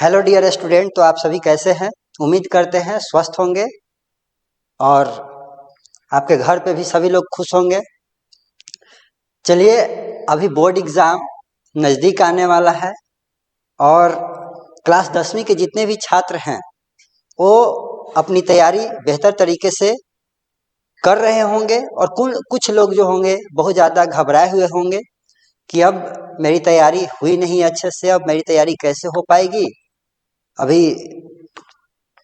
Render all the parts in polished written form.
Hello dear student, तो आप सभी कैसे हैं? उम्मीद करते हैं स्वस्थ होंगे और आपके घर पे भी सभी लोग खुश होंगे। चलिए, अभी बोर्ड एग्ज़ाम नज़दीक आने वाला है और क्लास 10वीं के जितने भी छात्र हैं वो अपनी तैयारी बेहतर तरीके से कर रहे होंगे और कुछ लोग जो होंगे बहुत ज़्यादा घबराए हुए होंगे कि अब मेरी तैयारी हुई नहीं अच्छे से, अब मेरी तैयारी कैसे हो पाएगी, अभी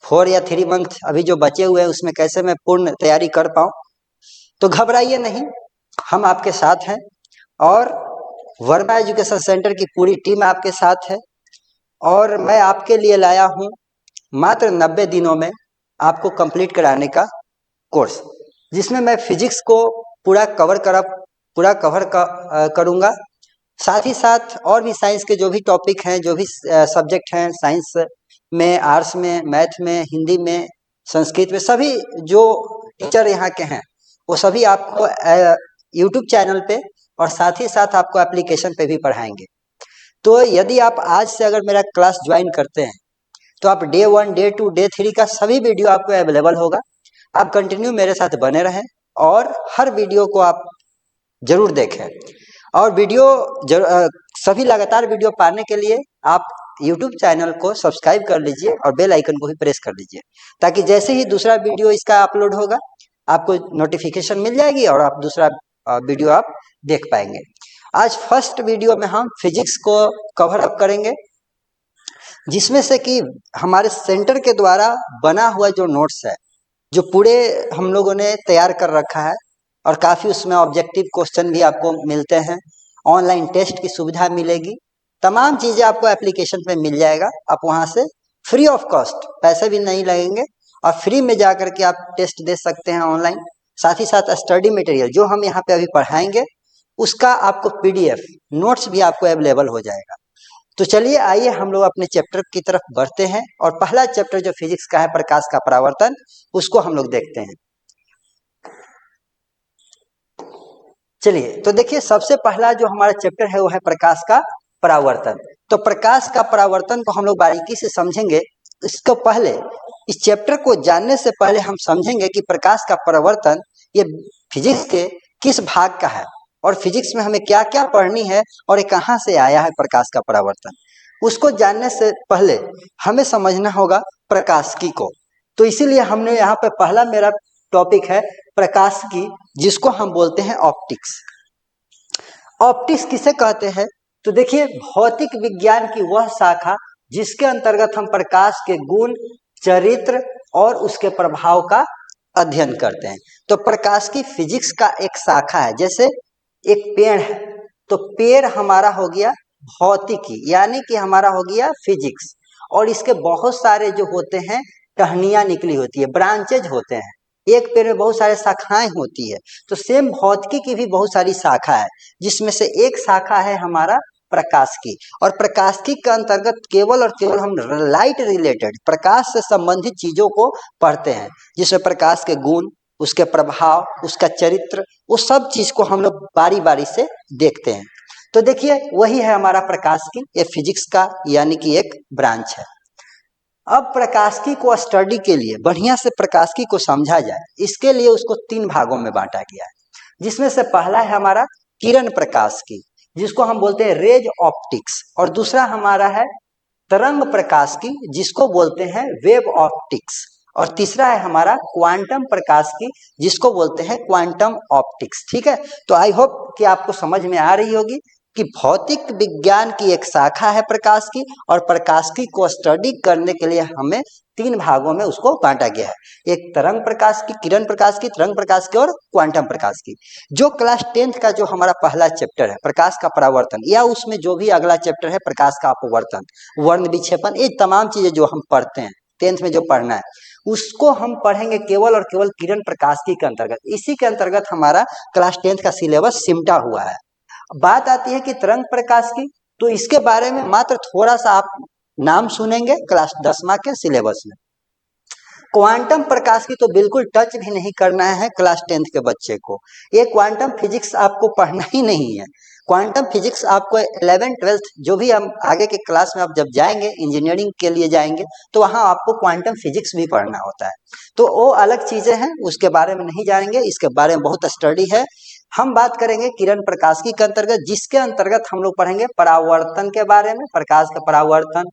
4 या 3 मंथ अभी जो बचे हुए हैं उसमें कैसे मैं पूर्ण तैयारी कर पाऊँ। तो घबराइए नहीं, हम आपके साथ हैं और वर्मा एजुकेशन सेंटर की पूरी टीम आपके साथ है और मैं आपके लिए लाया हूँ मात्र 90 दिनों में आपको कंप्लीट कराने का कोर्स, जिसमें मैं फिजिक्स को पूरा कवर करूँगा। साथ ही साथ और भी साइंस के जो भी टॉपिक हैं, जो भी सब्जेक्ट हैं, साइंस में, आर्ट्स में, मैथ में, हिंदी में, संस्कृत में, सभी जो टीचर यहाँ के हैं वो सभी आपको यूट्यूब चैनल पे और साथ ही साथ आपको एप्लीकेशन पे भी पढ़ाएंगे। तो यदि आप आज से अगर मेरा क्लास ज्वाइन करते हैं तो आप डे 1, डे 2, डे 3 का सभी वीडियो आपको अवेलेबल होगा। आप कंटिन्यू मेरे साथ बने रहें और हर वीडियो को आप जरूर देखें और सभी लगातार वीडियो पाने के लिए आप YouTube चैनल को सब्सक्राइब कर लीजिए और बेल आइकन को भी प्रेस कर लीजिए, ताकि जैसे ही दूसरा वीडियो इसका अपलोड होगा आपको नोटिफिकेशन मिल जाएगी और आप दूसरा वीडियो आप देख पाएंगे। आज फर्स्ट वीडियो में हम फिजिक्स को कवर अप करेंगे, जिसमें से कि हमारे सेंटर के द्वारा बना हुआ जो नोट्स है, जो पूरे हम लोगों ने तैयार कर रखा है और काफ़ी उसमें ऑब्जेक्टिव क्वेश्चन भी आपको मिलते हैं, ऑनलाइन टेस्ट की सुविधा मिलेगी, तमाम चीज़ें आपको एप्लीकेशन पे मिल जाएगा। आप वहाँ से फ्री ऑफ कॉस्ट, पैसे भी नहीं लगेंगे और फ्री में जा करके आप टेस्ट दे सकते हैं ऑनलाइन। साथ ही साथ स्टडी मटेरियल जो हम यहाँ पे अभी पढ़ाएंगे उसका आपको PDF नोट्स भी आपको अवेलेबल हो जाएगा। तो चलिए आइए हम लोग अपने चैप्टर की तरफ बढ़ते हैं और पहला चैप्टर जो फिजिक्स का है, प्रकाश का परावर्तन, उसको हम लोग देखते हैं। चलिए, तो देखिए, सबसे पहला जो हमारा चैप्टर है वो है प्रकाश का परावर्तन। तो प्रकाश का परावर्तन को हम लोग बारीकी से समझेंगे। इसको पहले, इस चैप्टर को जानने से पहले हम समझेंगे कि प्रकाश का परावर्तन ये फिजिक्स के किस भाग का है और फिजिक्स में हमें क्या क्या पढ़नी है और ये कहाँ से आया है प्रकाश का परावर्तन। उसको जानने से पहले हमें समझना होगा प्रकाशिकी को। तो इसीलिए हमने यहाँ पे पहला मेरा टॉपिक है प्रकाशिकी, जिसको हम बोलते हैं ऑप्टिक्स। ऑप्टिक्स किसे कहते हैं? तो देखिए, भौतिक विज्ञान की वह शाखा जिसके अंतर्गत हम प्रकाश के गुण, चरित्र और उसके प्रभाव का अध्ययन करते हैं। तो प्रकाश की फिजिक्स का एक शाखा है। जैसे एक पेड़ है तो पेड़ हमारा हो गया भौतिकी, यानी कि हमारा हो गया फिजिक्स, और इसके बहुत सारे जो होते हैं टहनियाँ निकली होती है, ब्रांचेज होते हैं। एक पेड़ में बहुत सारे शाखाएं होती है। तो सेम भौतिकी की भी बहुत सारी शाखा है, जिसमें से एक शाखा है हमारा प्रकाशिकी। और प्रकाशिकी के अंतर्गत केवल और केवल हम लाइट रिलेटेड, प्रकाश से संबंधित चीजों को पढ़ते हैं, जिसमें प्रकाश के गुण, उसके प्रभाव, उसका चरित्र, उस सब चीज को हम लोग बारी बारी से देखते हैं। तो देखिए, वही है हमारा प्रकाशिकी, ये फिजिक्स का यानी कि एक ब्रांच है। अब प्रकाशिकी को स्टडी के लिए, बढ़िया से प्रकाशिकी को समझा जाए, इसके लिए उसको 3 भागों में बांटा गया है, जिसमें से पहला है हमारा किरण प्रकाशिकी, जिसको हम बोलते हैं रेज ऑप्टिक्स, और दूसरा हमारा है तरंग प्रकाशिकी, जिसको बोलते हैं वेव ऑप्टिक्स, और तीसरा है हमारा क्वांटम प्रकाशिकी, जिसको बोलते हैं क्वांटम ऑप्टिक्स। ठीक है, तो आई होप कि आपको समझ में आ रही होगी कि भौतिक विज्ञान की एक शाखा है प्रकाश की, और प्रकाशिकी को स्टडी करने के लिए हमें 3 भागों में उसको बांटा गया है। एक तरंग प्रकाश की, किरण प्रकाश की, तरंग प्रकाश की और क्वांटम प्रकाश की। जो क्लास 10th का जो हमारा पहला चैप्टर है प्रकाश का परावर्तन, या उसमें जो भी अगला चैप्टर है प्रकाश का अपवर्तन, वर्ण विक्षेपण, ये तमाम चीजें जो हम पढ़ते हैं 10th में जो पढ़ना है, उसको हम पढ़ेंगे केवल और केवल किरण प्रकाशिकी के अंतर्गत। इसी के अंतर्गत हमारा क्लास 10th का सिलेबस सिमटा हुआ है। बात आती है कि तरंग प्रकाश की, तो इसके बारे में मात्र थोड़ा सा आप नाम सुनेंगे क्लास 10वां के सिलेबस में। क्वांटम प्रकाश की तो बिल्कुल टच भी नहीं करना है क्लास 10th के बच्चे को। ये क्वांटम फिजिक्स आपको पढ़ना ही नहीं है। क्वांटम फिजिक्स आपको 11 12 जो भी हम आगे के क्लास में आप जब जाएंगे, इंजीनियरिंग के लिए जाएंगे, तो वहाँ आपको क्वांटम फिजिक्स भी पढ़ना होता है। तो वो अलग चीजें हैं, उसके बारे में नहीं जानेंगे, इसके बारे में बहुत स्टडी है। हम बात करेंगे किरण प्रकाशिकी के अंतर्गत, जिसके अंतर्गत हम लोग पढ़ेंगे परावर्तन के बारे में, प्रकाश का परावर्तन,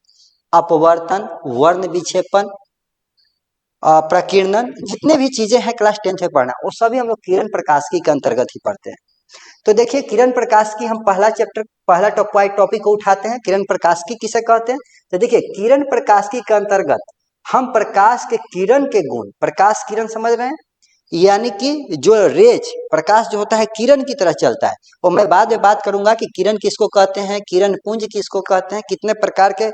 अपवर्तन, वर्ण विक्षेपन, प्रकीर्णन, जितने भी चीजें हैं क्लास 10th में पढ़ना, वो सभी हम लोग किरण प्रकाशिकी के अंतर्गत ही पढ़ते हैं। तो देखिए किरण प्रकाश की हम पहला चैप्टर, पहला टॉपिक को उठाते हैं, किरण प्रकाश की किसे कहते हैं। तो देखिए किरण प्रकाश की के अंतर्गत हम प्रकाश के किरण के गुण, प्रकाश किरण समझ रहे हैं, यानी कि जो रेज प्रकाश जो होता है किरण की तरह चलता है, और मैं बाद में बात करूंगा कि किरण किसको कहते हैं, किरण पुंज किसको कहते हैं, कितने प्रकार के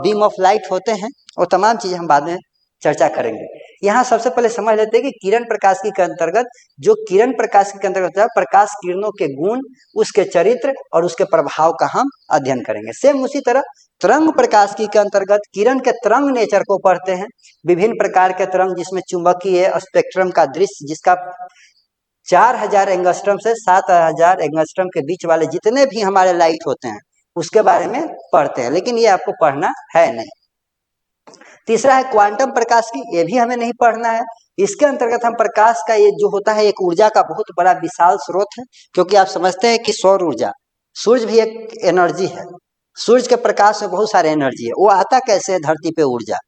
बीम ऑफ लाइट होते हैं, और तमाम चीजें हम बाद में चर्चा करेंगे। यहाँ सबसे पहले समझ लेते हैं कि किरण प्रकाशिकी के अंतर्गत, जो किरण प्रकाशिकी के अंतर्गत प्रकाश किरणों के गुण, उसके चरित्र और उसके प्रभाव का हम अध्ययन करेंगे। सेम उसी तरह तरंग प्रकाशिकी के अंतर्गत किरण के तरंग नेचर को पढ़ते हैं, विभिन्न प्रकार के तरंग, जिसमें चुंबकीय स्पेक्ट्रम का दृश्य, जिसका 4000 एंगस्ट्रम से 7000 एंगस्ट्रम के बीच वाले जितने भी हमारे लाइट होते हैं उसके बारे में पढ़ते हैं, लेकिन ये आपको पढ़ना है नहीं। तीसरा है क्वांटम प्रकाश की, ये भी हमें नहीं पढ़ना है। इसके अंतर्गत हम प्रकाश का ये जो होता है एक ऊर्जा का बहुत बड़ा विशाल स्रोत है, क्योंकि आप समझते हैं कि सौर ऊर्जा, सूर्य भी एक एनर्जी है, सूर्य के प्रकाश में बहुत सारे एनर्जी है, वो आता कैसे है धरती पे ऊर्जा,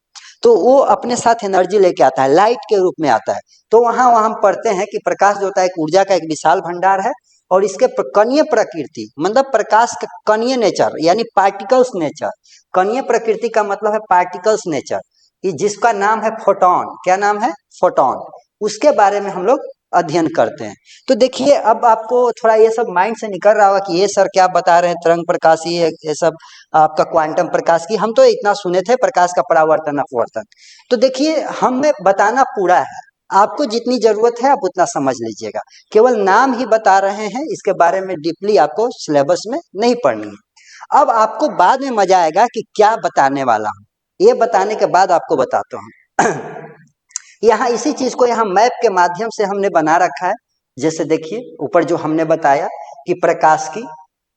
तो वो अपने साथ एनर्जी लेके आता है, लाइट के रूप में आता है। तो वहां हम पढ़ते हैं कि प्रकाश जो होता है एक ऊर्जा का एक विशाल भंडार है, और इसके कणीय प्रकृति, मतलब प्रकाश का कणीय नेचर यानी पार्टिकल्स नेचर। कणीय प्रकृति का मतलब है पार्टिकल्स नेचर, जिसका नाम है फोटोन। क्या नाम है? फोटोन। उसके बारे में हम लोग अध्ययन करते हैं। तो देखिए अब आपको थोड़ा ये सब माइंड से निकल रहा होगा कि ये सर क्या बता रहे हैं, तरंग प्रकाशी ये सब आपका क्वांटम प्रकाश की, हम तो इतना सुने थे प्रकाश का परावर्तन अपवर्तन। तो देखिए हमें बताना पूरा है, आपको जितनी जरूरत है आप उतना समझ लीजिएगा, केवल नाम ही बता रहे हैं, इसके बारे में डीपली आपको सिलेबस में नहीं पढ़नी है। अब आपको बाद में मजा आएगा कि क्या बताने वाला हूँ, ये बताने के बाद आपको बताता हूँ। यहाँ इसी चीज को यहाँ मैप के माध्यम से हमने बना रखा है। जैसे देखिए ऊपर जो हमने बताया कि प्रकाश की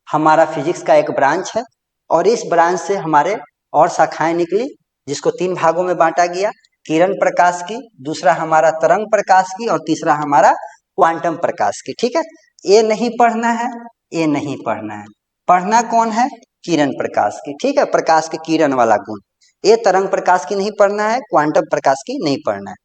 हमारा फिजिक्स का एक ब्रांच है, और इस ब्रांच से हमारे और शाखाएं निकली, जिसको 3 भागों में बांटा गया, किरण प्रकाश की, दूसरा हमारा तरंग प्रकाश की, और तीसरा हमारा क्वांटम प्रकाश की। ठीक है, ये नहीं पढ़ना है, ये नहीं पढ़ना है, पढ़ना कौन है? किरण प्रकाश की। ठीक है, प्रकाश के किरण वाला गुण, ये तरंग प्रकाश की नहीं पढ़ना है, क्वांटम प्रकाश की नहीं पढ़ना है।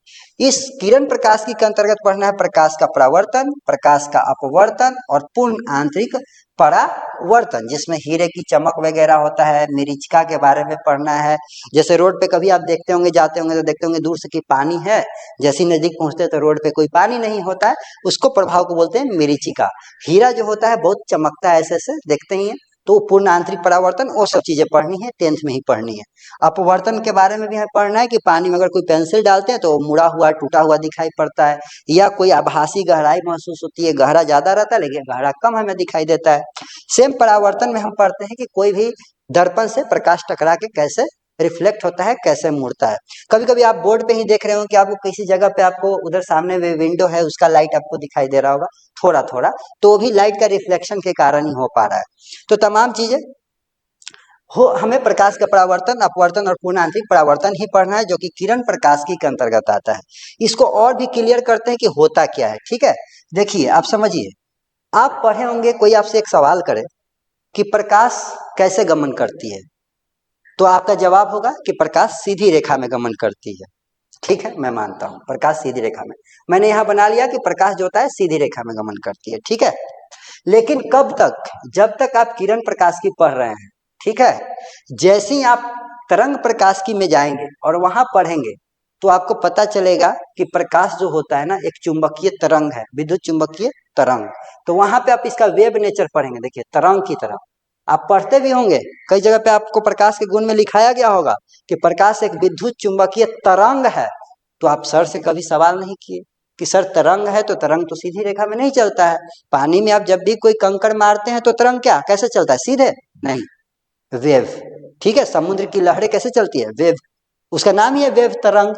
इस किरण प्रकाश की के अंतर्गत पढ़ना है प्रकाश का परावर्तन, प्रकाश का अपवर्तन और पूर्ण आंतरिक परावर्तन, जिसमें हीरे की चमक वगैरह होता है, मरीचिका के बारे में पढ़ना है। जैसे रोड पे कभी आप देखते होंगे, जाते होंगे तो देखते होंगे दूर से कि पानी है, जैसे नजदीक पहुंचते तो रोड पे कोई पानी नहीं होता है, उसको प्रभाव को बोलते हैं मरीचिका। हीरा जो होता है बहुत चमकता है, ऐसे ऐसे देखते ही है, तो पूर्ण आंतरिक परावर्तन, वो सब चीजें पढ़नी है, 10th में ही पढ़नी है। अपवर्तन के बारे में भी हमें पढ़ना है कि पानी में अगर कोई पेंसिल डालते हैं तो मुड़ा हुआ टूटा हुआ दिखाई पड़ता है, या कोई आभासी गहराई महसूस होती है, गहरा ज्यादा रहता है लेकिन गहरा कम हमें दिखाई देता है। सेम परावर्तन में हम पढ़ते हैं कि कोई भी दर्पण से प्रकाश टकरा के कैसे रिफ्लेक्ट होता है, कैसे मुड़ता है। कभी कभी आप बोर्ड पे ही देख रहे हो कि आपको किसी जगह पे आपको उधर सामने विंडो है, उसका लाइट आपको दिखाई दे रहा होगा थोड़ा थोड़ा, तो भी लाइट का रिफ्लेक्शन के कारण ही हो पा रहा है। तो तमाम चीजें हो, हमें प्रकाश का परावर्तन, अपवर्तन और पूर्ण आंतरिक परावर्तन ही पढ़ना है, जो कि किरण प्रकाशिकी के अंतर्गत आता है। इसको और भी क्लियर करते हैं कि होता क्या है। ठीक है, देखिए आप समझिए, आप पढ़े होंगे, कोई आपसे एक सवाल करे कि प्रकाश कैसे गमन करती है, तो आपका जवाब होगा कि प्रकाश सीधी रेखा में गमन करती है। ठीक है, मैं मानता हूं प्रकाश सीधी रेखा में, मैंने यहां बना लिया कि प्रकाश जो होता है सीधी रेखा में गमन करती है। ठीक है, लेकिन कब तक? जब तक आप किरण प्रकाश की पढ़ रहे हैं। ठीक है, जैसे ही आप तरंग प्रकाश की में जाएंगे और वहां पढ़ेंगे तो आपको पता चलेगा कि प्रकाश जो होता है ना एक चुंबकीय तरंग है, विद्युत चुंबकीय तरंग। तो वहां पे आप इसका वेव नेचर पढ़ेंगे, देखिए तरंग की तरह आप पढ़ते भी होंगे, कई जगह पे आपको प्रकाश के गुण में लिखाया गया होगा कि प्रकाश एक विद्युत चुंबकीय तरंग है। तो आप सर से कभी सवाल नहीं किए कि सर तरंग है तो तरंग तो सीधी रेखा में नहीं चलता है, पानी में आप जब भी कोई कंकड़ मारते हैं तो तरंग क्या कैसे चलता है? सीधे नहीं, वेव। ठीक है, समुद्र की लहरें कैसे चलती है? वेव, उसका नाम ही है वेव तरंग।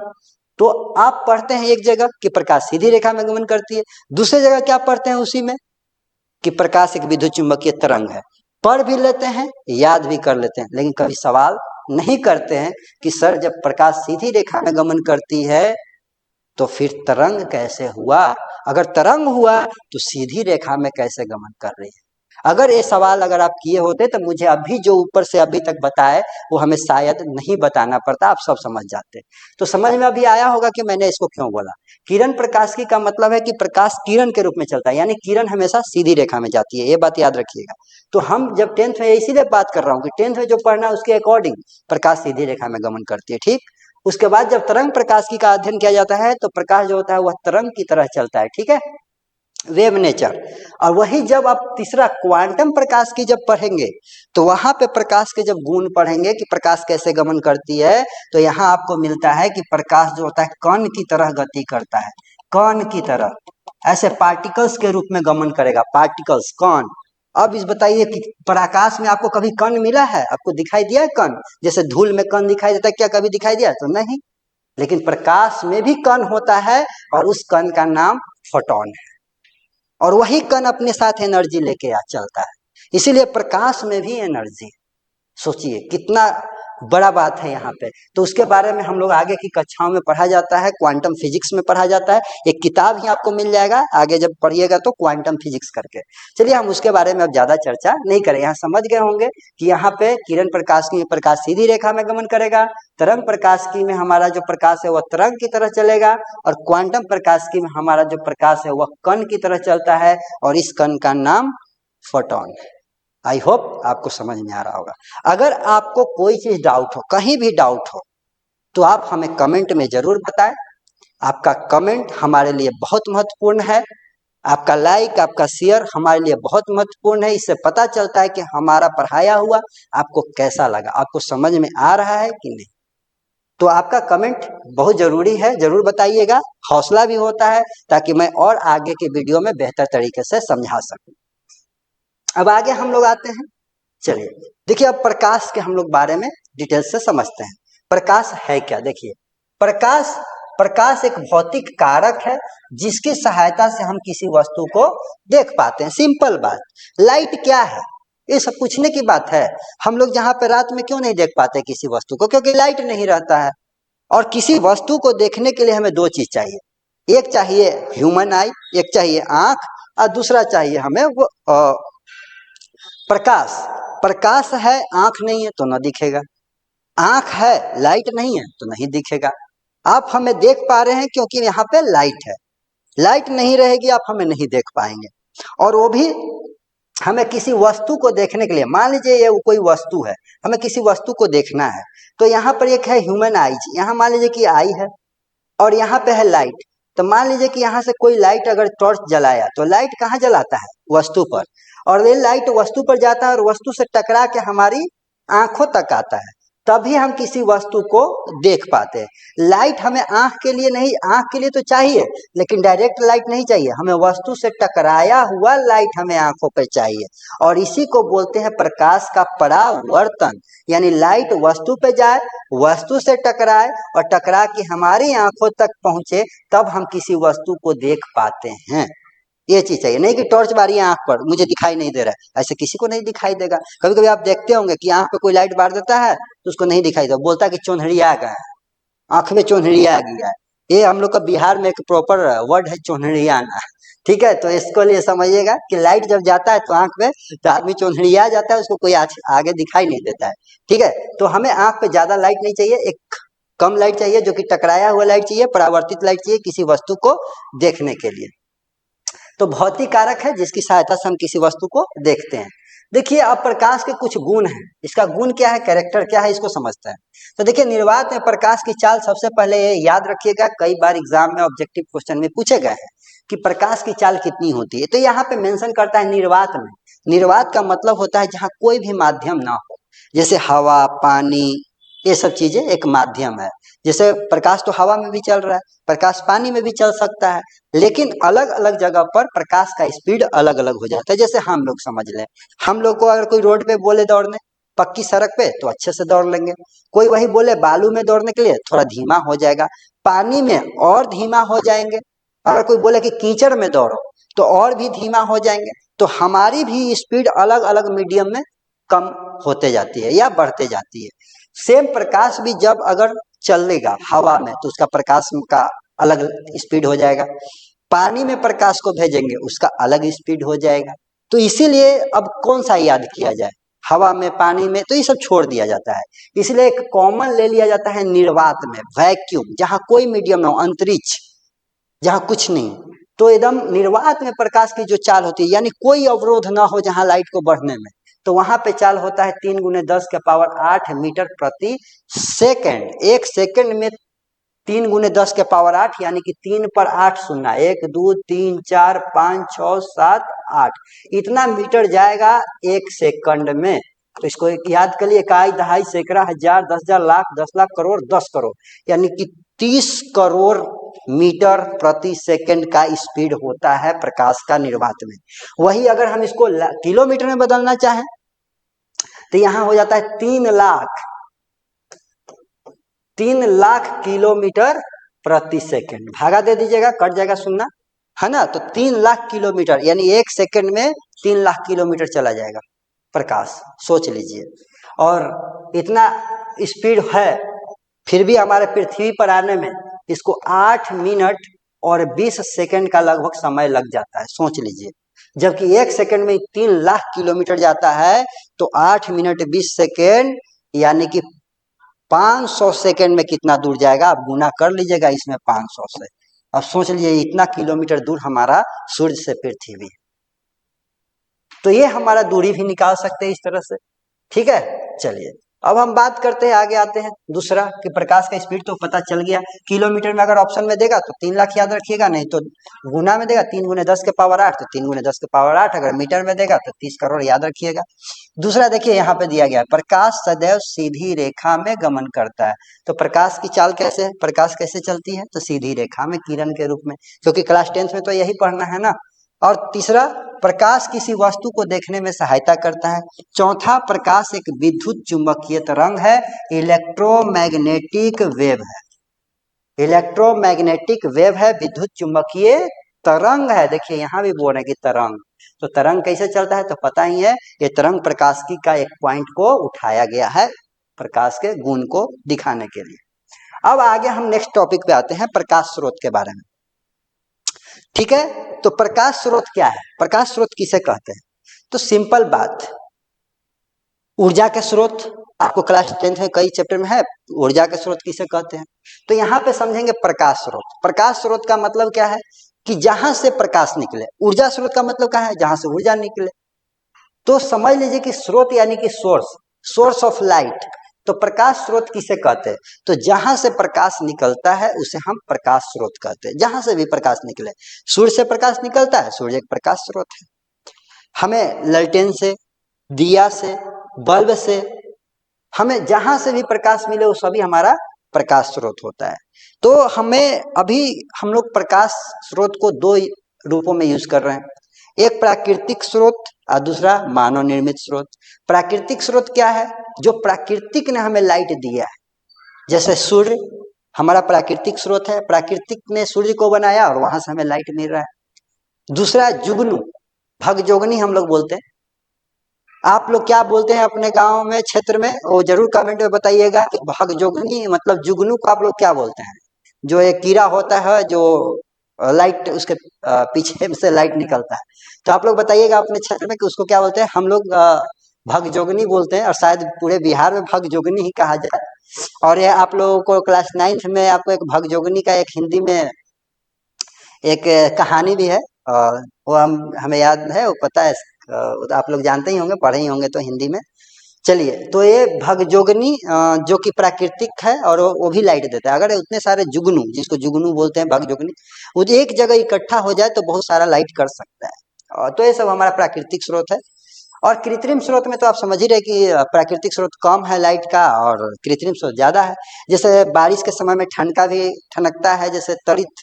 तो आप पढ़ते हैं एक जगह कि प्रकाश सीधी रेखा में गमन करती है, दूसरी जगह क्या पढ़ते हैं उसी में कि प्रकाश एक विद्युत चुंबकीय तरंग है। पढ़ भी लेते हैं, याद भी कर लेते हैं, लेकिन कभी सवाल नहीं करते हैं कि सर जब प्रकाश सीधी रेखा में गमन करती है तो फिर तरंग कैसे हुआ, अगर तरंग हुआ तो सीधी रेखा में कैसे गमन कर रही है। अगर ये सवाल अगर आप किए होते तो मुझे अभी जो ऊपर से अभी तक बताए वो हमें शायद नहीं बताना पड़ता, आप सब समझ जाते। तो समझ में अभी आया होगा कि मैंने इसको क्यों बोला। किरण प्रकाशिकी का मतलब है कि प्रकाश किरण के रूप में चलता है, यानी किरण हमेशा सीधी रेखा में जाती है, ये बात याद रखिएगा। तो हम जब 10th में इसीलिए बात कर रहा हूँ कि 10th में जो पढ़ना है उसके अकॉर्डिंग प्रकाश सीधी रेखा में गमन करती है, ठीक। उसके बाद जब तरंग प्रकाशिकी का अध्ययन किया जाता है तो प्रकाश जो होता है वह तरंग की तरह चलता है, ठीक है, वेव नेचर। और वही जब आप तीसरा क्वांटम प्रकाश की जब पढ़ेंगे तो वहां पे प्रकाश के जब गुण पढ़ेंगे कि प्रकाश कैसे गमन करती है, तो यहाँ आपको मिलता है कि प्रकाश जो होता है कण की तरह गति करता है, कण की तरह, ऐसे पार्टिकल्स के रूप में गमन करेगा, पार्टिकल्स, कण। अब इस बताइए कि प्रकाश में आपको कभी कण मिला है, आपको दिखाई दिया है कण, जैसे धूल में कण दिखाई देता है, क्या कभी दिखाई दिया? तो नहीं। लेकिन प्रकाश में भी कण होता है और उस कण का नाम फोटॉन है, और वही कण अपने साथ एनर्जी लेके चलता है, इसीलिए प्रकाश में भी एनर्जी है। सोचिए कितना बड़ा बात है यहाँ पे। तो उसके बारे में हम लोग आगे की कक्षाओं में पढ़ा जाता है, क्वांटम फिजिक्स में पढ़ा जाता है, एक किताब ही आपको मिल जाएगा आगे जब पढ़िएगा तो, क्वांटम फिजिक्स करके। चलिए हम उसके बारे में अब ज्यादा चर्चा नहीं करें, यहाँ समझ गए होंगे कि यहाँ पे किरण प्रकाशिकी में प्रकाश सीधी रेखा में गमन करेगा, तरंग प्रकाशिकी में हमारा जो प्रकाश है वह तरंग की तरह चलेगा, और क्वांटम प्रकाशिकी में हमारा जो प्रकाश है वह कण की तरह चलता है, और इस कण का नाम फोटॉन है। आई होप आपको समझ में आ रहा होगा। अगर आपको कोई चीज डाउट हो, कहीं भी डाउट हो, तो आप हमें कमेंट में जरूर बताएं। आपका कमेंट हमारे लिए बहुत महत्वपूर्ण है, आपका लाइक, आपका शेयर हमारे लिए बहुत महत्वपूर्ण है। इससे पता चलता है कि हमारा पढ़ाया हुआ आपको कैसा लगा, आपको समझ में आ रहा है कि नहीं। तो आपका कमेंट बहुत जरूरी है, जरूर बताइएगा, हौसला भी होता है ताकि मैं और आगे के वीडियो में बेहतर तरीके से समझा सकूं। अब आगे हम लोग आते हैं, चलिए देखिए अब प्रकाश के हम लोग बारे में डिटेल से समझते हैं। प्रकाश है क्या? देखिए प्रकाश, प्रकाश एक भौतिक कारक है जिसकी सहायता से हम किसी वस्तु को देख पाते हैं। सिंपल बात। लाइट क्या है ये सब पूछने की बात है। हम लोग जहाँ पे रात में क्यों नहीं देख पाते किसी वस्तु को? क्योंकि लाइट नहीं रहता है। और किसी वस्तु को देखने के लिए हमें दो चीज चाहिए, एक चाहिए ह्यूमन आई, एक चाहिए आंख, और दूसरा चाहिए हमें वो प्रकाश। प्रकाश है, आंख नहीं है तो न दिखेगा, आंख है लाइट नहीं है तो नहीं दिखेगा। आप हमें देख पा रहे हैं क्योंकि यहाँ पे लाइट है, लाइट नहीं रहेगी आप हमें नहीं देख पाएंगे। और वो भी हमें किसी वस्तु को देखने के लिए, मान लीजिए ये कोई वस्तु है, हमें किसी वस्तु को देखना है, तो यहाँ पर एक है ह्यूमन आईज, यहाँ मान लीजिए कि आई है, और यहाँ पे है लाइट। तो मान लीजिए कि यहाँ से कोई लाइट अगर टॉर्च जलाया तो लाइट कहाँ जलाता है? वस्तु पर, और ये लाइट वस्तु पर जाता है और वस्तु से टकरा के हमारी आंखों तक आता है, तभी हम किसी वस्तु को देख पाते हैं। लाइट हमें आंख के लिए नहीं, आंख के लिए तो चाहिए लेकिन डायरेक्ट लाइट नहीं चाहिए, हमें वस्तु से टकराया हुआ लाइट हमें आंखों पर चाहिए, और इसी को बोलते हैं प्रकाश का परावर्तन। यानी लाइट वस्तु पे जाए, वस्तु से टकराए और टकरा के हमारी आंखों तक पहुंचे, तब हम किसी वस्तु को देख पाते हैं। ये चीज चाहिए, नहीं कि टॉर्च मारी आंख पर मुझे दिखाई नहीं दे रहा है, ऐसे किसी को नहीं दिखाई देगा। कभी कभी आप देखते होंगे कि आंख पे कोई लाइट मार देता है तो उसको नहीं दिखाई देता, बोलता है कि चोन्हड़िया गया है, आंख में चोन्हड़िया गया है। ये हम लोग का बिहार में एक प्रॉपर वर्ड है चोन्हड़ियाना, ठीक है। तो इसको लिए समझिएगा कि लाइट जब जाता है तो आंख में तो आदमी चोन्हड़िया जाता है, उसको कोई आगे दिखाई नहीं देता है, ठीक है। तो हमें आंख पे ज्यादा लाइट नहीं चाहिए, एक कम लाइट चाहिए जो कि टकराया हुआ लाइट चाहिए, परावर्तित लाइट चाहिए किसी वस्तु को देखने के लिए। तो भौतिक कारक है जिसकी सहायता से हम किसी वस्तु को देखते हैं। देखिए अब प्रकाश के कुछ गुण हैं, इसका गुण क्या है, कैरेक्टर क्या है, इसको समझते हैं। तो देखिए निर्वात में प्रकाश की चाल, सबसे पहले ये याद रखिएगा, कई बार एग्जाम में ऑब्जेक्टिव क्वेश्चन में पूछे गए हैं कि प्रकाश की चाल कितनी होती है। तो यहाँ पे मेंशन करता है निर्वात में। निर्वात का मतलब होता है जहाँ कोई भी माध्यम ना हो, जैसे हवा, पानी, ये सब चीजें एक माध्यम है। जैसे प्रकाश तो हवा में भी चल रहा है, प्रकाश पानी में भी चल सकता है, लेकिन अलग अलग जगह पर प्रकाश का स्पीड अलग अलग हो जाता है। जैसे हम लोग समझ लें, हम लोग को अगर कोई रोड पे बोले दौड़ने पक्की सड़क पे तो अच्छे से दौड़ लेंगे। कोई वही बोले बालू में दौड़ने के लिए थोड़ा धीमा हो जाएगा, पानी में और धीमा हो जाएंगे। अगर कोई बोले कि कीचड़ में दौड़ो तो और भी धीमा हो जाएंगे। तो हमारी भी स्पीड अलग अलग मीडियम में कम होते जाती है या बढ़ते जाती है। सेम प्रकाश भी जब अगर चलेगा हवा में तो उसका प्रकाश का अलग स्पीड हो जाएगा, पानी में प्रकाश को भेजेंगे उसका अलग स्पीड हो जाएगा। तो इसीलिए अब कौन सा याद किया जाए, हवा में पानी में तो ये सब छोड़ दिया जाता है। इसलिए एक कॉमन ले लिया जाता है निर्वात में, वैक्यूम, जहां कोई मीडियम ना हो, अंतरिक्ष जहां कुछ नहीं, तो एकदम निर्वात में प्रकाश की जो चाल होती है यानी कोई अवरोध ना हो जहां लाइट को बढ़ने में, तो वहां पे चाल होता है 3 × 10⁸ मीटर प्रति सेकेंड। एक सेकेंड में 3 × 10⁸ यानी कि 3 पर 8 शून्य, 1 2 3 4 5 6 7 8 इतना मीटर जाएगा एक सेकंड में। तो इसको एक याद कर लिए, इकाई, दहाई, सैकड़ा, हजार, 10,000, लाख, 10 लाख, करोड़, 10 करोड़, यानी कि 30 करोड़ मीटर प्रति सेकंड का स्पीड होता है प्रकाश का निर्वात में। वही अगर हम इसको किलोमीटर में बदलना चाहें तो यहां हो जाता है 3 लाख किलोमीटर प्रति सेकंड। भागा दे दीजिएगा, कट जाएगा शून्य, है ना। तो 3 लाख किलोमीटर यानी एक सेकंड में 3 लाख किलोमीटर चला जाएगा प्रकाश, सोच लीजिए। और इतना स्पीड है, फिर भी हमारे पृथ्वी पर आने में इसको 8 मिनट और 20 सेकंड का लगभग समय लग जाता है, सोच लीजिए। जबकि एक सेकंड में 3 लाख किलोमीटर जाता है तो 8 मिनट 20 सेकंड यानी कि 500 सेकंड में कितना दूर जाएगा, आप गुना कर लीजिएगा इसमें 500 से। अब सोच लीजिए इतना किलोमीटर दूर हमारा सूर्य से पृथ्वी। तो ये हमारा दूरी भी निकाल सकते हैं इस तरह से, ठीक है। चलिए अब हम बात करते हैं, आगे आते हैं दूसरा कि प्रकाश का स्पीड तो पता चल गया। किलोमीटर में अगर ऑप्शन में देगा तो 3 लाख याद रखिएगा, नहीं तो गुना में देगा 3 × 10⁸ तो 3 × 10⁸ अगर मीटर में देगा तो 30 करोड़ याद रखिएगा। दूसरा देखिए यहाँ पे दिया गया, प्रकाश सदैव सीधी रेखा में गमन करता है। तो प्रकाश की चाल कैसे है, प्रकाश कैसे चलती है, तो सीधी रेखा में किरण के रूप में, क्योंकि क्लास 10th में तो यही पढ़ना है ना। और तीसरा, प्रकाश किसी वस्तु को देखने में सहायता करता है। चौथा, प्रकाश एक विद्युत चुंबकीय तरंग है, इलेक्ट्रोमैग्नेटिक वेव है। इलेक्ट्रोमैग्नेटिक वेव है, विद्युत चुंबकीय तरंग है। देखिए यहाँ भी बोल रहे हैं कि तरंग, तो तरंग कैसे चलता है तो पता ही है, ये तरंग प्रकाश की का एक पॉइंट को उठाया गया है प्रकाश के गुण को दिखाने के लिए। अब आगे हम नेक्स्ट टॉपिक पे आते हैं, प्रकाश स्रोत के बारे में, ठीक है। तो प्रकाश स्रोत क्या है, प्रकाश स्रोत किसे कहते हैं, तो सिंपल बात, ऊर्जा के स्रोत, आपको क्लास 10th में कई चैप्टर में है ऊर्जा के स्रोत किसे कहते हैं। तो यहाँ पे समझेंगे प्रकाश स्रोत। प्रकाश स्रोत का मतलब क्या है कि जहां से प्रकाश निकले। ऊर्जा स्रोत का मतलब क्या है, जहां से ऊर्जा निकले। तो समझ लीजिए कि स्रोत यानी कि सोर्स, सोर्स ऑफ लाइट। तो प्रकाश स्रोत किसे कहते हैं, तो जहां से प्रकाश निकलता है उसे हम प्रकाश स्रोत कहते हैं। जहां से भी प्रकाश निकले, सूर्य से प्रकाश निकलता है, सूर्य एक प्रकाश स्रोत है। हमें ललटेन से, दिया से, बल्ब से, हमें जहां से भी प्रकाश मिले वो सभी हमारा प्रकाश स्रोत होता है। तो हमें अभी हम लोग प्रकाश स्रोत को दो रूपों में यूज कर रहे हैं, एक प्राकृतिक स्रोत और दूसरा मानव निर्मित स्रोत। प्राकृतिक स्रोत क्या है, जो प्राकृतिक ने हमें लाइट दिया है, जैसे सूर्य हमारा प्राकृतिक स्रोत है, प्राकृतिक ने सूर्य को बनाया और वहां से हमें लाइट मिल रहा है। दूसरा जुगनू, भगजोगनी हम लोग बोलते हैं। आप लोग क्या बोलते हैं अपने गांव में, क्षेत्र में, वो जरूर कमेंट में बताइएगा। भगजोगनी मतलब जुगनू को आप लोग क्या बोलते हैं, जो एक कीड़ा होता है जो लाइट उसके पीछे से लाइट निकलता है। तो आप लोग बताइएगा अपने क्षेत्र में कि उसको क्या बोलते हैं। हम लोग भगजोगनी बोलते हैं और शायद पूरे बिहार में भगजोगनी ही कहा जाए। और ये आप लोगों को क्लास 9th में आपको एक भगजोगनी का एक हिंदी में एक कहानी भी है, वो हमें याद है, वो पता है, आप लोग जानते ही होंगे, पढ़े ही होंगे तो हिंदी में। चलिए, तो ये भगजोगनी जो कि प्राकृतिक है और वो भी लाइट देता है। अगर उतने सारे जुगनू, जिसको जुगनू बोलते हैं भगजोगनी, वो एक जगह इकट्ठा हो जाए तो बहुत सारा लाइट कर सकता है। तो ये सब हमारा प्राकृतिक स्रोत है। और कृत्रिम स्रोत में तो आप समझ ही रहे कि प्राकृतिक स्रोत कम है लाइट का और कृत्रिम स्रोत ज्यादा है। जैसे बारिश के समय में ठनका भी ठनकता है, जैसे तड़ित,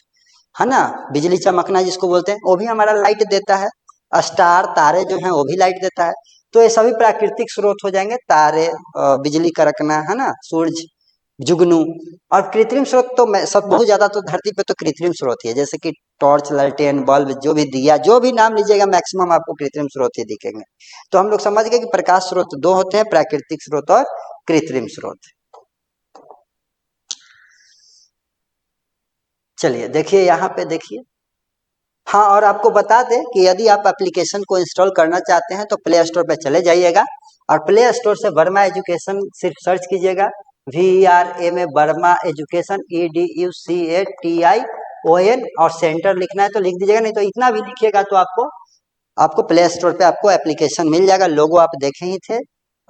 है ना, बिजली चमकना जिसको बोलते हैं, वो भी हमारा लाइट देता है। स्टार, तारे जो हैं वो भी लाइट देता है। तो ये सभी प्राकृतिक स्रोत हो जाएंगे, तारे, बिजली कड़कना, है ना, सूरज, जुगनू। और कृत्रिम स्रोत तो मैं सब बहुत ज्यादा तो धरती पे तो कृत्रिम स्रोत ही है, जैसे कि टॉर्च, लालटेन, बल्ब, जो भी दिया, जो भी नाम लीजिएगा मैक्सिमम आपको कृत्रिम स्रोत ही दिखेंगे। तो हम लोग समझ गए कि प्रकाश स्रोत दो होते हैं, प्राकृतिक स्रोत और कृत्रिम स्रोत। चलिए देखिए यहाँ पे देखिए। हाँ, और आपको बता दें कि यदि आप एप्लीकेशन को इंस्टॉल करना चाहते हैं तो प्ले स्टोर पे चले जाइएगा और प्ले स्टोर से वर्मा एजुकेशन सिर्फ सर्च कीजिएगा, VRMA वर्मा एजुकेशन, EDUCATION, और सेंटर लिखना है तो लिख दीजिएगा, नहीं तो इतना भी लिखिएगा तो आपको आपको प्ले स्टोर पे आपको एप्लीकेशन मिल जाएगा। लोगो आप देखे ही थे,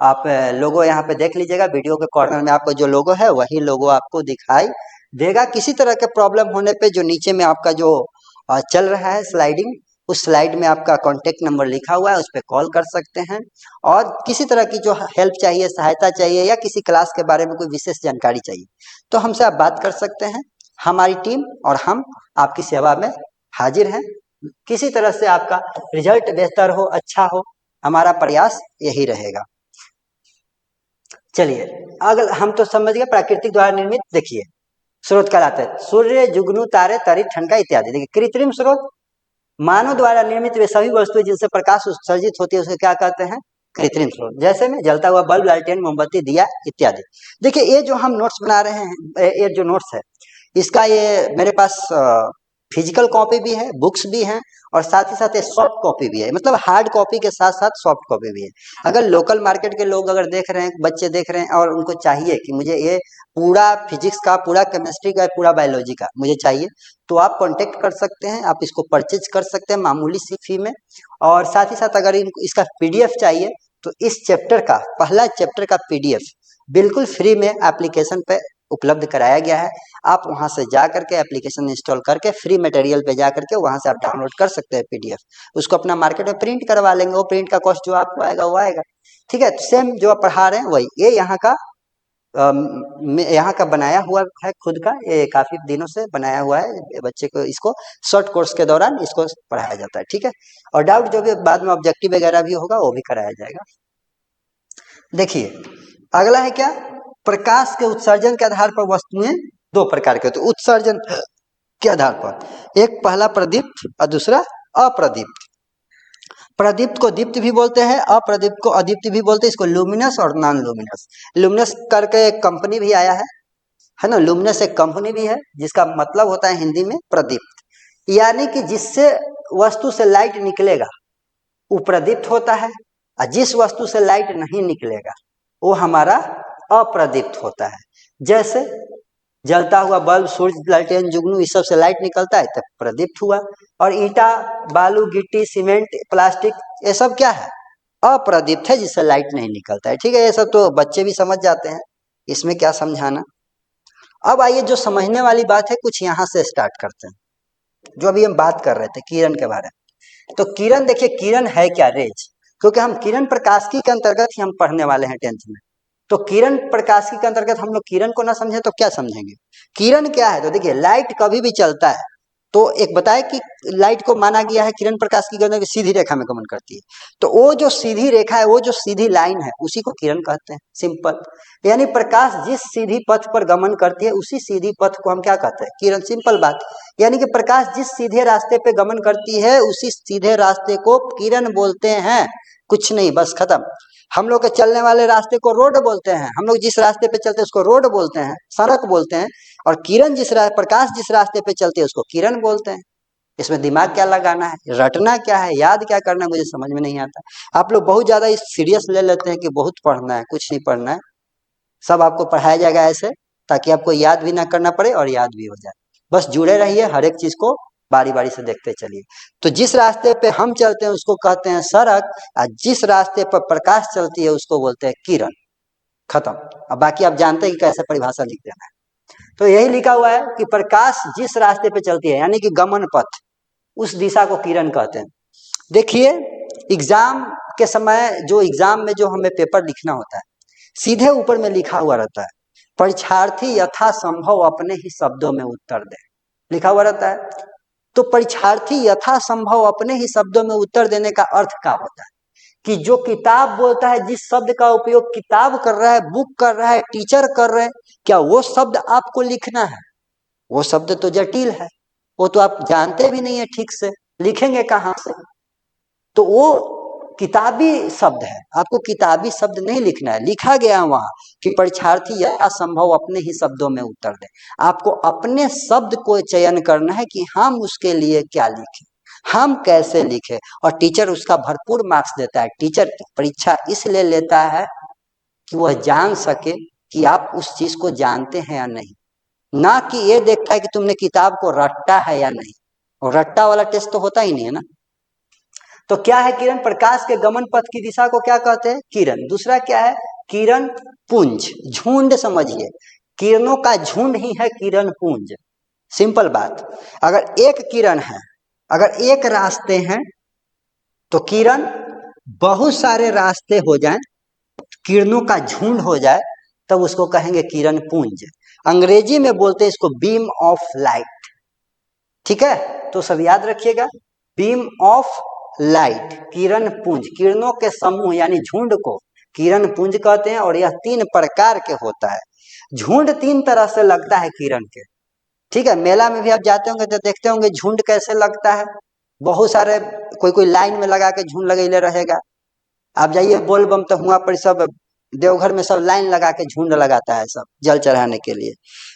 आप लोगो यहाँ पे देख लीजिएगा, वीडियो के कॉर्नर में आपको जो लोगो है वही लोगो आपको दिखाई देगा। किसी तरह के प्रॉब्लम होने पे जो नीचे में आपका जो चल रहा है स्लाइडिंग, उस स्लाइड में आपका कॉन्टेक्ट नंबर लिखा हुआ है, उस पर कॉल कर सकते हैं। और किसी तरह की जो हेल्प चाहिए, सहायता चाहिए, या किसी क्लास के बारे में कोई विशेष जानकारी चाहिए तो हमसे आप बात कर सकते हैं। हमारी टीम और हम आपकी सेवा में हाजिर हैं। किसी तरह से आपका रिजल्ट बेहतर हो, अच्छा हो, हमारा प्रयास यही रहेगा। चलिए, अगर हम तो समझ गए प्राकृतिक द्वारा निर्मित, देखिए स्रोत कहलाते हैं सूर्य, जुगनू, तारे, तरी, ठनका इत्यादि। देखिए कृत्रिम स्रोत, मानव द्वारा निर्मित वे सभी वस्तुएं जिनसे प्रकाश उत्सर्जित होती है उसे क्या कहते हैं? कृत्रिम स्रोत। जैसे में जलता हुआ बल्ब, लालटेन, मोमबत्ती, दिया इत्यादि। देखिए ये जो हम नोट्स बना रहे हैं, ये जो नोट्स है इसका ये मेरे पास फिजिकल कॉपी भी है, बुक्स भी हैं, और साथ ही साथ ये सॉफ्ट कॉपी भी है, मतलब हार्ड कॉपी के साथ साथ सॉफ्ट कॉपी भी है। अगर लोकल मार्केट के लोग अगर देख रहे हैं, बच्चे देख रहे हैं और उनको चाहिए कि मुझे ये पूरा फिजिक्स का, पूरा केमिस्ट्री का, पूरा बायोलॉजी का मुझे चाहिए, तो आप कांटेक्ट कर सकते हैं, आप इसको परचेज कर सकते हैं मामूली सी फी में। और साथ ही साथ अगर इसका पीडीएफ चाहिए तो इस चैप्टर का, पहला चैप्टर का पीडीएफ बिल्कुल फ्री में एप्लीकेशन पे उपलब्ध कराया गया है। आप वहां से जा करके एप्लीकेशन इंस्टॉल करके फ्री मटेरियल पे जा करके वहां से आप डाउनलोड कर सकते हैं पीडीएफ। उसको अपना मार्केट में प्रिंट करवा लेंगे, वो प्रिंट का कॉस्ट जो आपको आएगा वो आएगा। ठीक है, तो सेम जो आप पढ़ा रहे हैं वही, ये यहाँ का बनाया हुआ है खुद का, ये काफी दिनों से बनाया हुआ है बच्चे को, इसको शॉर्ट कोर्स के दौरान इसको पढ़ाया जाता है। ठीक है, और डाउट जो भी बाद में ऑब्जेक्टिव वगैरह भी होगा वो भी कराया जाएगा। देखिए अगला है क्या? प्रकाश के उत्सर्जन के आधार पर वस्तुएं दो प्रकार के होते हैं। उत्सर्जन के आधार पर एक पहला प्रदीप्त और दूसरा अप्रदीप्त। प्रदीप्त को दीप्त भी बोलते हैं, अप्रदीप्त को अदीप्त भी बोलते हैं। इसको लुमिनस और नॉन लुमिनस, लुमिनस करके एक कंपनी भी आया है ना, लुमिनस एक कंपनी भी है जिसका मतलब होता है हिंदी में प्रदीप्त, यानी कि जिससे वस्तु से लाइट निकलेगा वो प्रदीप्त होता है, और जिस वस्तु से लाइट नहीं निकलेगा वो हमारा अप्रदीप्त होता है। जैसे जलता हुआ बल्ब, सूर्य, लालटेन, जुगनू, इस सब से लाइट निकलता है तब प्रदीप्त हुआ। और ईंटा, बालू, गिट्टी, सीमेंट, प्लास्टिक, ये सब क्या है? अप्रदीप्त है, जिससे लाइट नहीं निकलता है। ठीक है, ये सब तो बच्चे भी समझ जाते हैं, इसमें क्या समझाना। अब आइए जो समझने वाली बात है कुछ यहाँ से स्टार्ट करते हैं। जो अभी हम बात कर रहे थे किरण के बारे में, तो किरण देखिए, किरण है क्या? रेज, क्योंकि हम किरण प्रकाशिकी के अंतर्गत ही हम पढ़ने वाले हैं 10th में। तो किरण प्रकाशिकी के अंतर्गत हम लोग किरण को ना समझे तो क्या समझेंगे? किरण क्या है? तो देखिए लाइट कभी भी चलता है तो एक बताए कि लाइट को माना गया है किरण प्रकाशिकी के अंदर सीधी रेखा में गमन करती है, तो वो जो सीधी रेखा है, वो जो सीधी लाइन है, उसी को किरण कहते हैं। सिंपल, यानी प्रकाश जिस सीधी पथ पर गमन करती है उसी सीधी पथ को हम क्या कहते हैं? किरण। सिंपल बात, यानी कि प्रकाश जिस सीधे रास्ते पे गमन करती है उसी सीधे रास्ते को किरण बोलते हैं। कुछ नहीं, बस खत्म। हम लोग के चलने वाले रास्ते को रोड बोलते हैं, हम लोग जिस रास्ते पे चलते हैं उसको रोड बोलते हैं, सड़क बोलते हैं। और किरण प्रकाश जिस रास्ते पे चलती है उसको किरण बोलते हैं। इसमें दिमाग क्या लगाना है, रटना क्या है, याद क्या करना है, मुझे समझ में नहीं आता। आप लोग बहुत ज्यादा इस सीरियस ले लेते हैं कि बहुत पढ़ना है, कुछ नहीं पढ़ना है। सब आपको पढ़ाया जाएगा ऐसे ताकि आपको याद भी ना करना पड़े और याद भी हो जाए। बस जुड़े रहिए, हर एक चीज को बारी बारी से देखते चलिए। तो जिस रास्ते पे हम चलते हैं उसको कहते हैं सड़क, और जिस रास्ते पर प्रकाश चलती है उसको बोलते हैं किरण। खत्म। अब बाकी आप जानते हैं कि कैसे परिभाषा लिख देना है। तो यही लिखा हुआ है कि प्रकाश जिस रास्ते पे चलती है, यानी कि गमन पथ, उस दिशा को किरण कहते हैं। देखिए एग्जाम के समय, जो एग्जाम में जो हमें पेपर लिखना होता है, सीधे ऊपर में लिखा हुआ रहता है, परीक्षार्थी यथासंभव अपने ही शब्दों में उत्तर दे, लिखा हुआ रहता है। तो परीक्षार्थी यथासंभव अपने ही शब्दों में उत्तर देने का अर्थ क्या होता है? कि जो किताब बोलता है, जिस शब्द का उपयोग किताब कर रहा है, बुक कर रहा है, टीचर कर रहे हैं, क्या वो शब्द आपको लिखना है? वो शब्द तो जटिल है, वो तो आप जानते भी नहीं है ठीक से, लिखेंगे कहाँ से? तो वो किताबी शब्द है, आपको किताबी शब्द नहीं लिखना है। लिखा गया वहां कि परीक्षार्थी यथासंभव अपने ही शब्दों में उत्तर दे। आपको अपने शब्द को चयन करना है कि हम उसके लिए क्या लिखें, हम कैसे लिखें, और टीचर उसका भरपूर मार्क्स देता है। टीचर परीक्षा इसलिए लेता है कि वह जान सके कि आप उस चीज को जानते हैं या नहीं, ना कि ये देखता है कि तुमने किताब को रट्टा है या नहीं। और रट्टा वाला टेस्ट तो होता ही नहीं है ना। तो क्या है किरण? प्रकाश के गमन पथ की दिशा को क्या कहते हैं? किरण। दूसरा क्या है? किरण पुंज, झुंड समझिए, किरणों का झुंड ही है किरण पुंज। सिंपल बात। अगर एक किरण है, अगर एक रास्ते हैं, तो किरण बहुत सारे रास्ते हो जाएं, किरणों का झुंड हो जाए, तब उसको कहेंगे किरण पुंज। अंग्रेजी में बोलते हैं इसको बीम ऑफ लाइट। ठीक है, तो सब याद रखिएगा, बीम ऑफ लाइट, किरण पुंज, किरणों के समूह यानी झुंड को किरण पुंज कहते हैं। और यह 3 प्रकार के होता है। झुंड 3 तरह से लगता है किरण के। ठीक है, मेला में भी आप जाते होंगे तो देखते होंगे झुंड कैसे लगता है। बहुत सारे, कोई कोई लाइन में लगा के झुंड लगेले रहेगा। आप जाइए बोलबम तो वहां पर सब देवघर में सब लाइन लगा के झुंड लगाता है, सब जल चढ़ाने के लिए।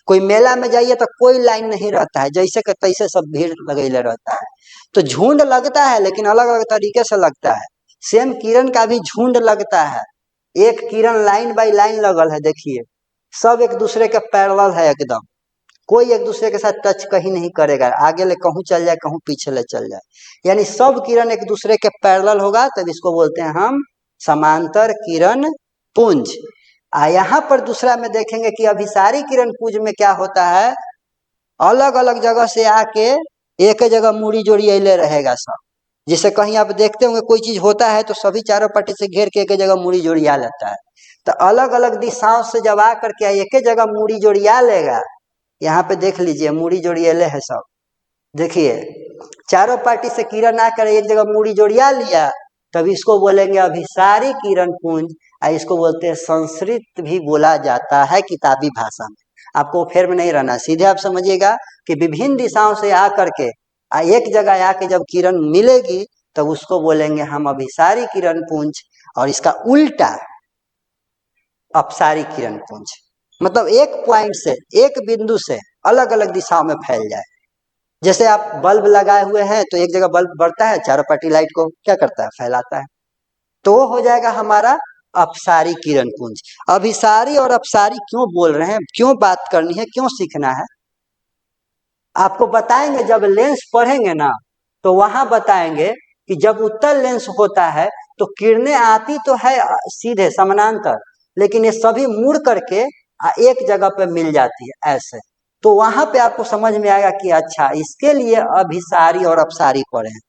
कोई मेला में जाइए तो कोई लाइन नहीं रहता है, जैसे के तैसे सब भीड़ लगेले रहता है। तो झुंड लगता है, लेकिन अलग अलग तरीके से लगता है। सेम किरण का भी झुंड लगता है। एक किरण लाइन बाई लाइन लगल है, देखिए सब एक दूसरे के पैरेलल है एकदम। कोई एक दूसरे के साथ टच कहीं नहीं करेगा, आगे ले कहूं चल जाए, कहूं पीछे ले चल जाए, यानी सब किरण एक दूसरे के पैरेलल होगा, तब इसको बोलते हैं हम समांतर किरण पुंज। यहाँ पर दूसरा में देखेंगे कि अभिसारी किरण पुंज में क्या होता है, अलग अलग जगह से आके एक जगह मूड़ी जोड़ी अले रहेगा सब। जिसे कहीं आप देखते होंगे कोई चीज होता है तो सभी चारों पट्टी से घेर के एक जगह मूड़ी जोड़िया लेता है। तो अलग अलग दिशाओं से जब आ करके एक जगह मूड़ी जोड़िया लेगा, यहाँ पे देख लीजिए मूड़ी जोड़ियाले है सब। देखिए चारों पार्टी से किरण आकर एक जगह मूड़ी जोड़िया लिया, तब इसको बोलेंगे अभिसारी किरण पुंज। इसको बोलते हैं संस्कृत भी बोला जाता है किताबी भाषा में। आपको फेर में नहीं रहना, सीधे आप समझिएगा कि विभिन्न दिशाओं से आकर के एक जगह आके जब किरण मिलेगी, तब उसको बोलेंगे हम अभिसारी किरण पुंज। और इसका उल्टा अपसारी किरण पुंज, मतलब एक पॉइंट से, एक बिंदु से अलग अलग दिशाओं में फैल जाए। जैसे आप बल्ब लगाए हुए हैं तो एक जगह बल्ब बढ़ता है, चारों पार्टी लाइट को क्या करता है, फैलाता है। तो वो हो जाएगा हमारा अपसारी किरण पुंज। अभिसारी और अपसारी क्यों बोल रहे हैं, क्यों बात करनी है, क्यों सीखना है, आपको बताएंगे जब लेंस पढ़ेंगे ना, तो वहां बताएंगे कि जब उत्तल लेंस होता है तो किरणें आती तो है सीधे समानांतर, लेकिन ये सभी मुड़ करके एक जगह पे मिल जाती है ऐसे। तो वहां पे आपको समझ में आएगा कि अच्छा इसके लिए अभिसारी और अपसारी पढ़े हैं।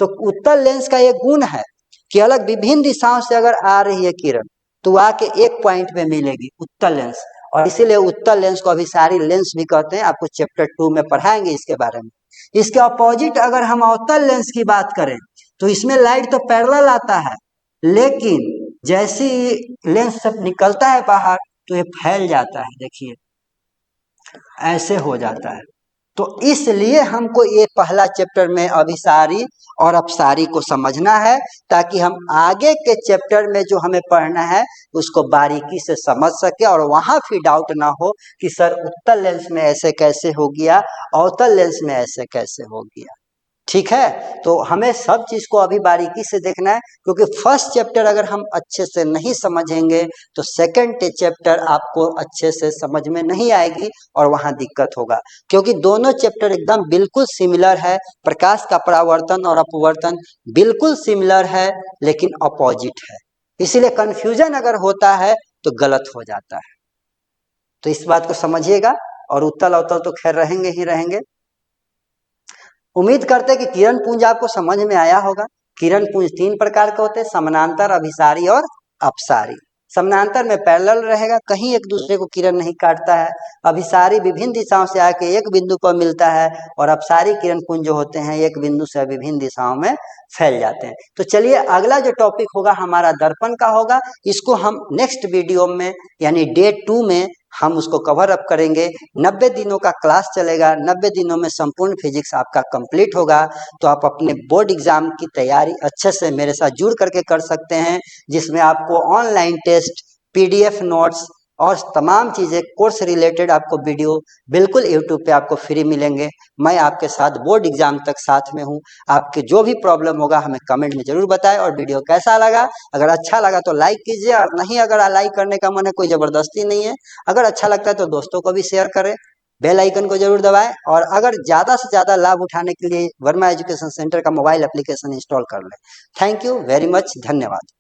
तो उत्तल लेंस का एक गुण है कि अलग विभिन्न दिशाओं से अगर आ रही है किरण, तो आके एक पॉइंट पे मिलेगी उत्तल लेंस। और इसीलिए उत्तल लेंस को अभिसारी लेंस भी कहते हैं। आपको चैप्टर 2 में पढ़ाएंगे इसके बारे में। इसके अपोजिट अगर हम अवतल लेंस की बात करें, तो इसमें लाइट तो पैरेलल आता है, लेकिन जैसे लेंस सब निकलता है बाहर तो ये फैल जाता है, देखिए ऐसे हो जाता है। तो इसलिए हमको ये पहला चैप्टर में अभिसारी और अपसारी को समझना है, ताकि हम आगे के चैप्टर में जो हमें पढ़ना है उसको बारीकी से समझ सके, और वहां फिर डाउट ना हो कि सर उत्तल लेंस में ऐसे कैसे हो गया, अवतल लेंस में ऐसे कैसे हो गया। ठीक है, तो हमें सब चीज को अभी बारीकी से देखना है, क्योंकि फर्स्ट चैप्टर अगर हम अच्छे से नहीं समझेंगे तो सेकंड चैप्टर आपको अच्छे से समझ में नहीं आएगी और वहां दिक्कत होगा। क्योंकि दोनों चैप्टर एकदम बिल्कुल सिमिलर है, प्रकाश का परावर्तन और अपवर्तन बिल्कुल सिमिलर है, लेकिन अपोजिट है। इसीलिए कंफ्यूजन अगर होता है तो गलत हो जाता है। तो इस बात को समझिएगा। और उत्तल अवतल तो खैर रहेंगे ही रहेंगे। उम्मीद करते हैं कि किरण पुंज आपको समझ में आया होगा। किरण पुंज 3 प्रकार के होते हैं, समानांतर, अभिसारी और अपसारी। समानांतर में पैरेलल रहेगा, कहीं एक दूसरे को किरण नहीं काटता है। अभिसारी विभिन्न दिशाओं से आके एक बिंदु पर मिलता है और अपसारी किरण पुंज जो होते हैं एक बिंदु से विभिन्न दिशाओं में फैल जाते हैं। तो चलिए अगला जो टॉपिक होगा हमारा दर्पण का होगा, इसको हम नेक्स्ट वीडियो में यानी डे 2 में हम उसको कवर अप करेंगे। 90 दिनों का क्लास चलेगा, 90 दिनों में संपूर्ण फिजिक्स आपका कंप्लीट होगा। तो आप अपने बोर्ड एग्जाम की तैयारी अच्छे से मेरे साथ जुड़ करके कर सकते हैं, जिसमें आपको ऑनलाइन टेस्ट, पीडीएफ नोट्स और तमाम चीज़ें कोर्स रिलेटेड आपको वीडियो बिल्कुल यूट्यूब पे आपको फ्री मिलेंगे। मैं आपके साथ बोर्ड एग्जाम तक साथ में हूँ। आपके जो भी प्रॉब्लम होगा हमें कमेंट में जरूर बताएं। और वीडियो कैसा लगा, अगर अच्छा लगा तो लाइक कीजिए, और नहीं अगर लाइक करने का मन है, कोई ज़बरदस्ती नहीं है। अगर अच्छा लगता है तो दोस्तों को भी शेयर करें, बेल आइकन को जरूर दबाएं। और अगर ज़्यादा से ज़्यादा लाभ उठाने के लिए वर्मा एजुकेशन सेंटर का मोबाइल एप्लीकेशन इंस्टॉल कर लें। थैंक यू वेरी मच, धन्यवाद।